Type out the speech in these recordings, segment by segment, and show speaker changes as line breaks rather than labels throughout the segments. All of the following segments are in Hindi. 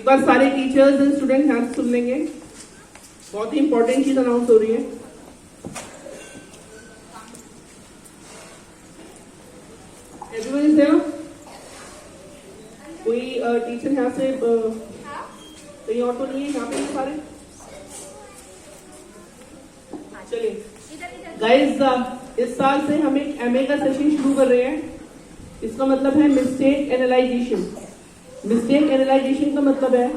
एक बार सारे टीचर्स एंड स्टूडेंट ध्यान से सुन लेंगे, बहुत ही इंपॉर्टेंट चीज अनाउंस हो रही है। Everyone is there? कोई टीचर यहाँ से कहीं और तो नहीं है? यहाँ पे हैं सारे? चलिए गाइस, इस साल से हम एक एमए का सेशन शुरू कर रहे हैं। इसका मतलब है मिस्टेक एनालाइजेशन। मिस्टेक एनालाइजेशन का मतलब है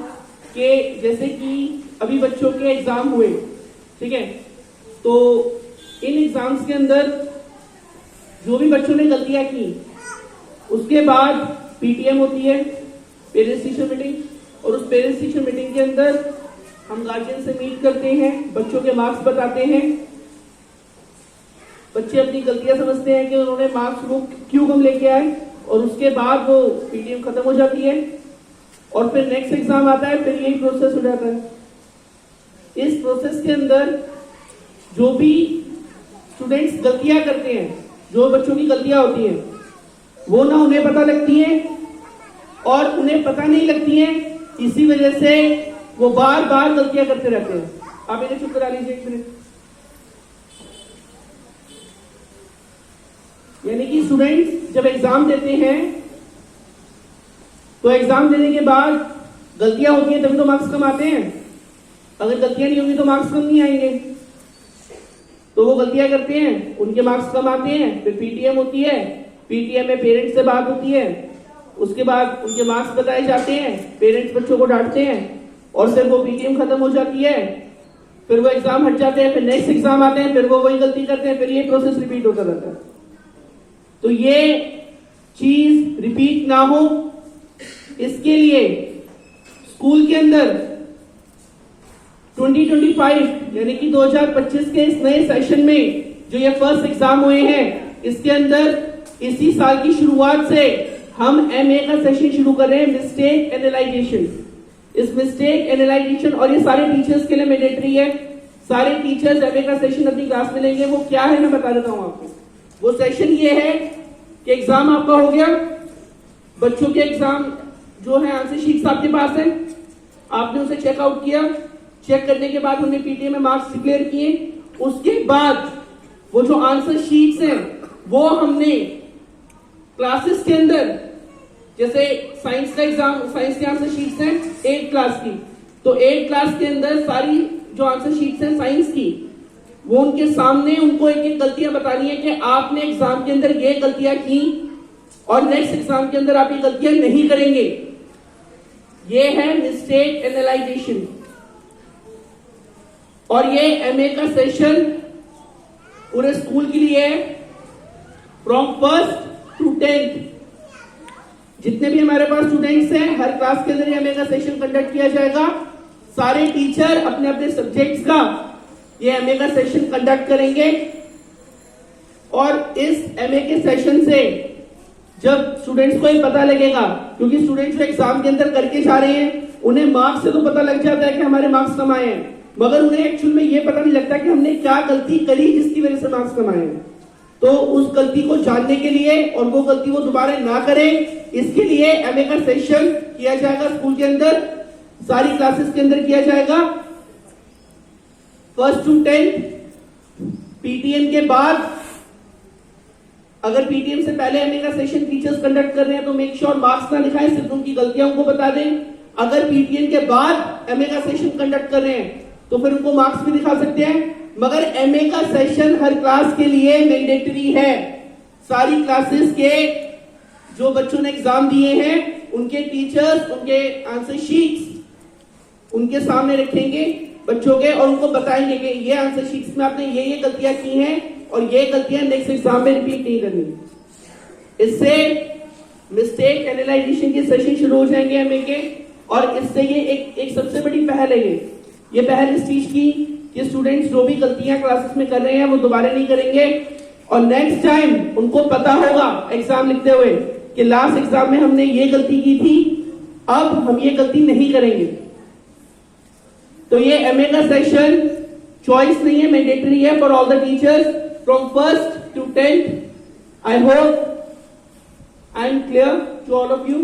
कि जैसे कि अभी बच्चों के एग्जाम हुए, ठीक है, तो इन एग्जाम्स के अंदर जो भी बच्चों ने गलतियां की, उसके बाद पीटीएम होती है, पेरेंट्स टीचर मीटिंग, और उस पेरेंट्स टीचर मीटिंग के अंदर हम गार्जियन से मीट करते हैं, बच्चों के मार्क्स बताते हैं, बच्चे अपनी गलतियां समझते हैं कि उन्होंने मार्क्स वो क्यों कम लेके आए, और उसके बाद वो पीटीएम खत्म हो जाती है और फिर नेक्स्ट एग्जाम आता है, फिर यही प्रोसेस हो जाता है। इस प्रोसेस के अंदर जो भी स्टूडेंट्स गलतियां करते हैं, जो बच्चों की गलतियां होती हैं, वो ना उन्हें पता लगती है और उन्हें पता नहीं लगती है, इसी वजह से वो बार बार गलतियां करते रहते हैं। आप इन्हें चुप करा लीजिए एक मिनट। यानी कि स्टूडेंट्स जब एग्जाम देते हैं तो एग्जाम देने के बाद गलतियां होती हैं तभी तो मार्क्स कम आते हैं। अगर गलतियां नहीं होंगी तो मार्क्स कम नहीं आएंगे। तो वो गलतियां करते हैं, उनके मार्क्स कम आते हैं, फिर पीटीएम होती है, पीटीएम में पेरेंट्स से बात होती है, उसके बाद उनके मार्क्स बताए जाते हैं, पेरेंट्स बच्चों को डांटते हैं और फिर वो पीटीएम खत्म हो जाती है, फिर वो एग्जाम हट जाते हैं, फिर नेक्स्ट एग्जाम आते हैं, फिर वो वही गलती करते हैं, फिर ये प्रोसेस रिपीट होता रहता है। तो ये चीज रिपीट ना हो, इसके लिए स्कूल के अंदर 2025 यानी कि 2025 के इस नए सेशन में जो ये फर्स्ट एग्जाम हुए हैं, इसके अंदर इसी साल की शुरुआत से हम एमए का सेशन शुरू कर रहे हैं, मिस्टेक एनालाइजेशन। इस मिस्टेक एनालाइजेशन, और ये सारे टीचर्स के लिए मैंडेटरी है, सारे टीचर्स एमए का सेशन अपनी क्लास में लेंगे। वो क्या है मैं बता देता हूं आपको। वो सेशन ये है कि एग्जाम आपका हो गया, बच्चों के एग्जाम जो है आंसर शीट्स आपके पास है, आपने उसे चेकआउट किया, चेक करने के बाद हमने पीटीएम में मार्क्स डिक्लेयर किए, उसके बाद वो जो आंसर शीट्स हैं वो हमने क्लासेस के अंदर, जैसे साइंस का एग्जाम, साइंस के आंसर शीट्स हैं 8 क्लास की, तो 8 क्लास के अंदर सारी जो आंसर शीट्स हैं साइंस की, वो उनके सामने उनको एक एक गलतियां बतानी है कि आपने एग्जाम के अंदर ये गलतियां की और नेक्स्ट एग्जाम के अंदर आप ये गलतियां नहीं करेंगे। ये है मिस्टेक एनालाइजेशन। और ये एमए का सेशन पूरे स्कूल के लिए है, फ्रॉम 1st to 10th। जितने भी हमारे पास स्टूडेंट्स हैं, हर क्लास के अंदर एमए का सेशन कंडक्ट किया जाएगा। सारे टीचर अपने अपने सब्जेक्ट्स का ये एमए का सेशन कंडक्ट करेंगे और इस एमए के सेशन से जब स्टूडेंट्स को ये पता लगेगा, क्योंकि स्टूडेंट्स जो एग्जाम के अंदर करके जा रहे हैं उन्हें मार्क्स से तो पता लग जाता है कि हमारे मार्क्स कम आए हैं, मगर उन्हें एक्चुअल में ये पता नहीं लगता कि हमने क्या गलती करी जिसकी वजह से मार्क्स कम आए हैं। तो उस गलती को जानने के लिए और वो गलती वो दोबारा ना करें, इसके लिए एमए का सेशन किया जाएगा स्कूल के अंदर, सारी क्लासेस के अंदर किया जाएगा 1st to 10th। पीटीएम के बाद, अगर पीटीएम से पहले एमए का सेशन टीचर्स कंडक्ट कर रहे हैं तो मेक श्योर मार्क्स ना दिखाएं, सिर्फ उनकी गलतियां उनको बता दें। अगर पीटीएम के बाद एमए का सेशन कंडक्ट कर रहे हैं तो फिर उनको मार्क्स भी दिखा सकते हैं, मगर एमए का सेशन हर क्लास के लिए मैंडेटरी है। सारी क्लासेस के जो बच्चों ने एग्जाम दिए हैं उनके टीचर्स उनके आंसर शीट्स उनके सामने रखेंगे बच्चों के और उनको बताएंगे कि ये आंसर शीट्स में आपने ये गलतियां की हैं और ये गलतियां नेक्स्ट एग्जाम में रिपीट नहीं करनी। इससे मिस्टेक एनालाइजेशन के सेशन शुरू हो जाएंगे एमए के, और इससे ये एक सबसे बड़ी पहल है। ये पहल इस चीज की कि स्टूडेंट्स जो भी गलतियां क्लासेस में कर रहे हैं वो दोबारा नहीं करेंगे और नेक्स्ट टाइम उनको पता होगा एग्जाम लिखते हुए कि लास्ट एग्जाम में हमने ये गलती की थी, अब हम ये गलती नहीं करेंगे। तो ये एमए का सेशन चॉइस नहीं है, मैंडेटरी है for all the teachers from 1st to 10th। I hope I am clear to all of you.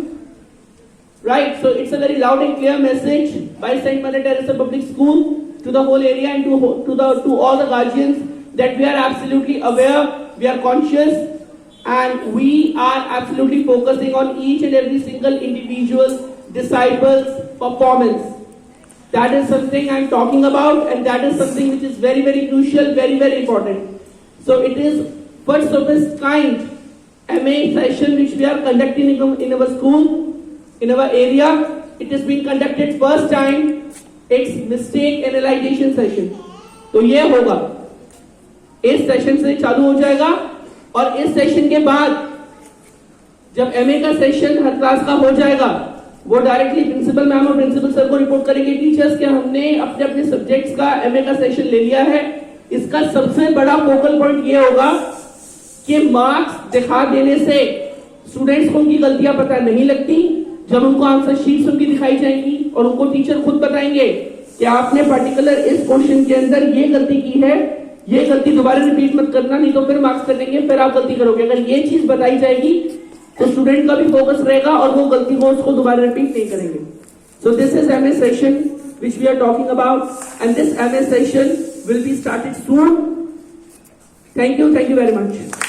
Right, so it's a very loud and clear message by St. Mother Teresa Public School to the whole area and to all the guardians that we are absolutely aware, we are conscious, and we are absolutely focusing on each and every single individual disciple's performance. That is something I'm talking about, and that is something which is very, very crucial, very, very important. So it is first of its kind MA session which we are conducting in our school, in our area. It is being conducted first time. It's mistake analyzation session. तो ये होगा, इस सेशन से चालू हो जाएगा, और इस सेशन के बाद जब एमए का सेशन हर क्लास का हो जाएगा, वो डायरेक्टली प्रिंसिपल मैम और प्रिंसिपल सर को रिपोर्ट करेंगे टीचर्स कि हमने अपने अपने सब्जेक्ट्स का एमए का सेशन ले लिया है। इसका सबसे बड़ा फोकल पॉइंट ये होगा कि मार्क्स दिखा देने से स्टूडेंट्स को उनकी गलतियां पता नहीं लगती। जब उनको आंसर शीट्स उनकी दिखाई जाएंगी और उनको टीचर खुद बताएंगे कि आपने पर्टिकुलर इस क्वेश्चन के अंदर ये गलती की है, ये गलती दोबारा रिपीट मत करना, नहीं तो फिर मार्क्स कटेंगे, फिर आप गलती करोगे। अगर ये चीज बताई जाएगी तो स्टूडेंट का भी फोकस रहेगा और वो गलती को उसको दोबारा रिपीट नहीं करेंगे। So this is MA session which we are talking about, and this MA session will be started soon. Thank you very much.